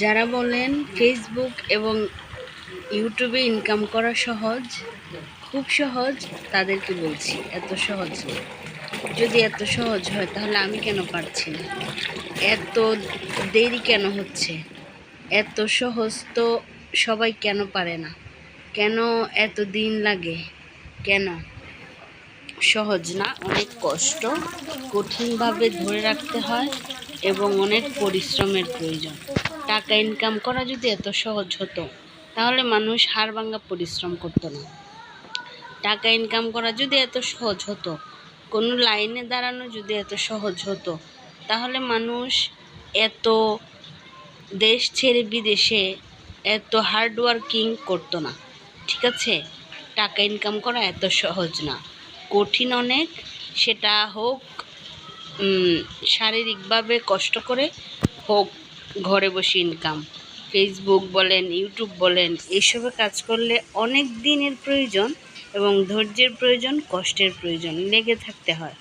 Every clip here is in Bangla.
যারা বলেন ফেসবুক এবং ইউটিউবে ইনকাম করা সহজ, খুব সহজ, তাদেরকে বলছি এত সহজ না। যদি এত সহজ হয় তাহলে আমি কেন পারছি না? এত দেরি কেন হচ্ছে? এত সহজ তো সবাই কেন পারে না? কেন এত দিন লাগে? কেন? সহজ না, অনেক কষ্ট, কঠিনভাবে ধরে রাখতে হয় এবং অনেক পরিশ্রমের প্রয়োজন। টাকা ইনকাম করা যদি এত সহজ হতো তাহলে মানুষ হাড়ভাঙা পরিশ্রম করতো না। টাকা ইনকাম করা যদি এত সহজ হতো, কোনো লাইনে দাঁড়ানো যদি এত সহজ হতো, তাহলে মানুষ এত দেশ ছেড়ে বিদেশে এত হার্ডওয়ার্কিং করতো না। ঠিক আছে, টাকা ইনকাম করা এত সহজ না, কঠিন অনেক। সেটা হোক শারীরিকভাবে কষ্ট করে, হোক ঘরে বসে ইনকাম। ফেসবুক বলেন, ইউটিউব বলেন, এইসবে কাজ করলে অনেক দিনের প্রয়োজন এবং ধৈর্যের প্রয়োজন, কষ্টের প্রয়োজন, লেগে থাকতে হয়।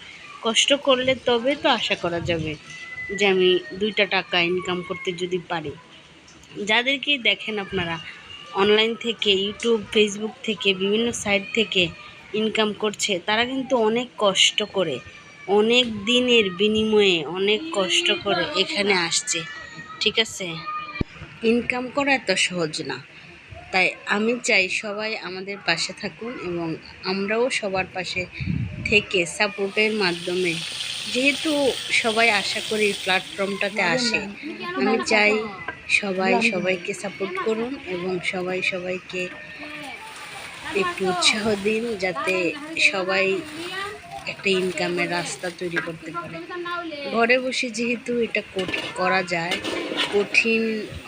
কষ্ট করলে তবে তো আশা করা যাবে যে আমি 2টা টাকা ইনকাম করতে যদি পারি। যাদেরকেই দেখেন আপনারা অনলাইন থেকে, ইউটিউব, ফেসবুক থেকে, বিভিন্ন সাইট থেকে ইনকাম করছে, তারা কিন্তু অনেক কষ্ট করে, অনেক দিনের বিনিময়ে অনেক কষ্ট করে এখানে আসছে। ঠিক আছে, ইনকাম করা এত সহজ না। তাই আমি চাই সবাই আমাদের পাশে থাকুন এবং আমরাও সবার পাশে থেকে সাপোর্টের মাধ্যমে, যেহেতু সবাই আশা করি প্ল্যাটফর্মটাতে আসে, আমি চাই সবাই সবাইকে সাপোর্ট করুন এবং সবাই সবাইকে একটু উৎসাহ দিন, যাতে সবাই একটা ইনকামের রাস্তা তৈরি করতে পারে। ঘরে বসে যেহেতু এটা করা যায়, কঠিন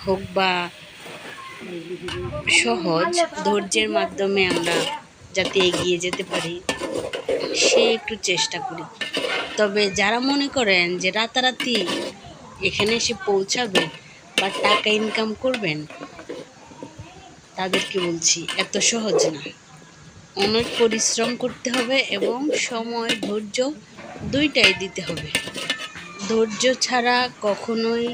হোক বা সহজ, ধৈর্যের মাধ্যমে আমরা যাতে এগিয়ে যেতে পারি সে একটু চেষ্টা করি। তবে যারা মনে করেন যে রাতারাতি এখানে এসে পৌঁছাবেন বা টাকা ইনকাম করবেন, তাদেরকে বলছি এত সহজ না। অনেক পরিশ্রম করতে হবে এবং সময়, ধৈর্য দুইটাই দিতে হবে। ধৈর্য ছাড়া কখনোই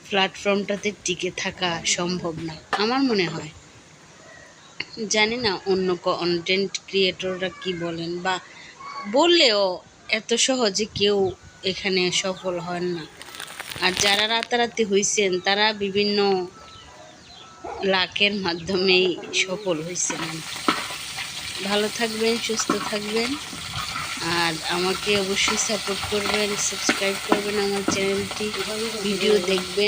প্ল্যাটফর্মটাতে টিকে থাকা সম্ভব না আমার মনে হয়। জানি না অন্য কন্টেন্ট ক্রিয়েটররা কি বলেন, বা বললেও এত সহজে কেউ এখানে সফল হন না। আর যারা রাতারাতি হয়েছেন তারা বিভিন্ন লাকের মাধ্যমেই সফল হয়েছেন। ভালো থাকবেন, সুস্থ থাকবেন, আর আমাকে অবশ্যই সাপোর্ট করবেন, সাবস্ক্রাইব করবেন আমার চ্যানেলটি, ভিডিও দেখবেন।